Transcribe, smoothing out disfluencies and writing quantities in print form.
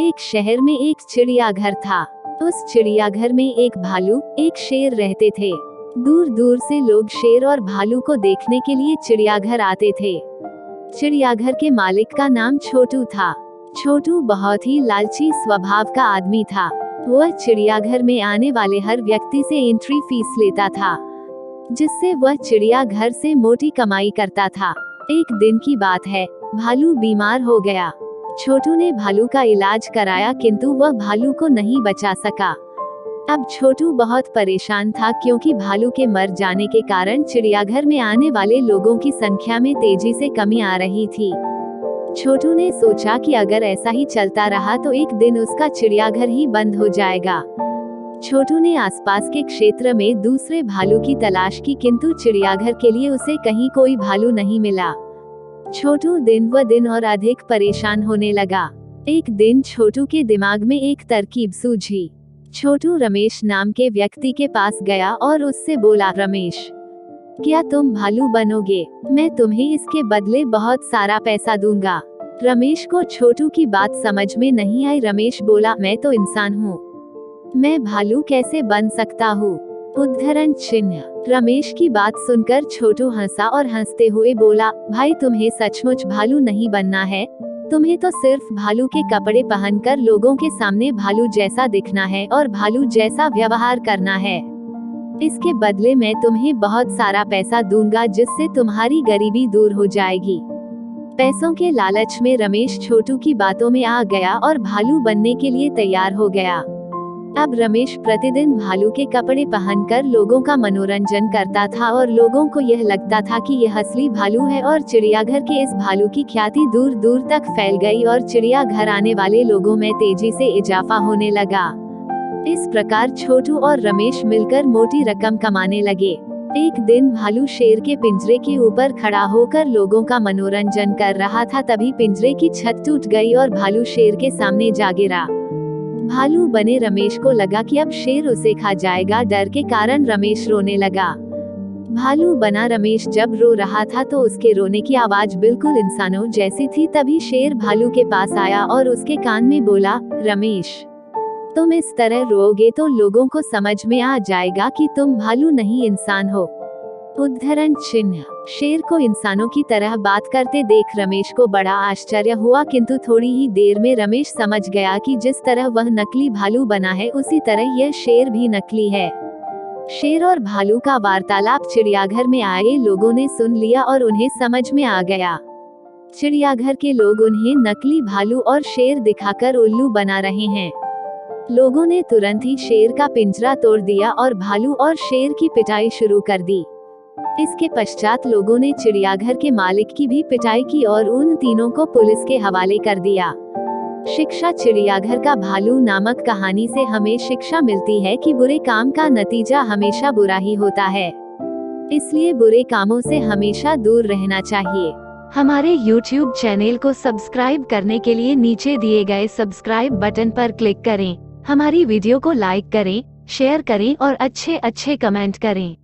एक शहर में एक चिड़ियाघर था। उस चिड़ियाघर में एक भालू, एक शेर रहते थे। दूर दूर से लोग शेर और भालू को देखने के लिए चिड़ियाघर आते थे। चिड़ियाघर के मालिक का नाम छोटू था। छोटू बहुत ही लालची स्वभाव का आदमी था। वह चिड़ियाघर में आने वाले हर व्यक्ति से एंट्री फीस लेता था, जिससे वह चिड़ियाघर से मोटी कमाई करता था। एक दिन की बात है, भालू बीमार हो गया। छोटू ने भालू का इलाज कराया, किंतु वह भालू को नहीं बचा सका। अब छोटू बहुत परेशान था, क्योंकि भालू के मर जाने के कारण चिड़ियाघर में आने वाले लोगों की संख्या में तेजी से कमी आ रही थी। छोटू ने सोचा कि अगर ऐसा ही चलता रहा तो एक दिन उसका चिड़ियाघर ही बंद हो जाएगा। छोटू ने आसपास के क्षेत्र में दूसरे भालू की तलाश की, किंतु चिड़ियाघर के लिए उसे कहीं कोई भालू नहीं मिला। छोटू दिन ब दिन और अधिक परेशान होने लगा। एक दिन छोटू के दिमाग में एक तरकीब सूझी। छोटू रमेश नाम के व्यक्ति के पास गया और उससे बोला, रमेश, क्या तुम भालू बनोगे? मैं तुम्हें इसके बदले बहुत सारा पैसा दूंगा। रमेश को छोटू की बात समझ में नहीं आई। रमेश बोला, मैं तो इंसान हूँ, मैं भालू कैसे बन सकता हूँ? उद्धरण चिन्ह। रमेश की बात सुनकर छोटू हंसा और हंसते हुए बोला, भाई, तुम्हें सचमुच भालू नहीं बनना है। तुम्हें तो सिर्फ भालू के कपड़े पहनकर लोगों के सामने भालू जैसा दिखना है और भालू जैसा व्यवहार करना है। इसके बदले मैं तुम्हें बहुत सारा पैसा दूंगा, जिससे तुम्हारी गरीबी दूर हो जाएगी। पैसों के लालच में रमेश छोटू की बातों में आ गया और भालू बनने के लिए तैयार हो गया। अब रमेश प्रतिदिन भालू के कपड़े पहनकर लोगों का मनोरंजन करता था और लोगों को यह लगता था कि यह असली भालू है, और चिड़ियाघर के इस भालू की ख्याति दूर दूर तक फैल गई और चिड़ियाघर आने वाले लोगों में तेजी से इजाफा होने लगा। इस प्रकार छोटू और रमेश मिलकर मोटी रकम कमाने लगे। एक दिन भालू शेर के पिंजरे के ऊपर खड़ा होकर लोगों का मनोरंजन कर रहा था। तभी पिंजरे की छत टूट गई और भालू शेर के सामने जा गिरा। भालू बने रमेश को लगा कि अब शेर उसे खा जाएगा। डर के कारण रमेश रोने लगा। भालू बना रमेश जब रो रहा था तो उसके रोने की आवाज बिल्कुल इंसानों जैसी थी। तभी शेर भालू के पास आया और उसके कान में बोला, रमेश, तुम इस तरह रोओगे तो लोगों को समझ में आ जाएगा कि तुम भालू नहीं इंसान हो। उद्धरण चिन्ह। शेर को इंसानों की तरह बात करते देख रमेश को बड़ा आश्चर्य हुआ, किंतु थोड़ी ही देर में रमेश समझ गया कि जिस तरह वह नकली भालू बना है, उसी तरह यह शेर भी नकली है। शेर और भालू का वार्तालाप चिड़ियाघर में आए लोगों ने सुन लिया और उन्हें समझ में आ गया। चिड़ियाघर के लोग उन्हें नकली भालू और शेर दिखाकर उल्लू बना रहे हैं। लोगों ने तुरंत ही शेर का पिंजरा तोड़ दिया और भालू और शेर की पिटाई शुरू कर दी। इसके पश्चात लोगों ने चिड़ियाघर के मालिक की भी पिटाई की और उन तीनों को पुलिस के हवाले कर दिया। शिक्षा। चिड़ियाघर का भालू नामक कहानी से हमें शिक्षा मिलती है कि बुरे काम का नतीजा हमेशा बुरा ही होता है, इसलिए बुरे कामों से हमेशा दूर रहना चाहिए। हमारे YouTube चैनल को सब्सक्राइब करने के लिए नीचे दिए गए सब्सक्राइब बटन पर क्लिक करें। हमारी वीडियो को लाइक करें, शेयर करें और अच्छे कमेंट करें।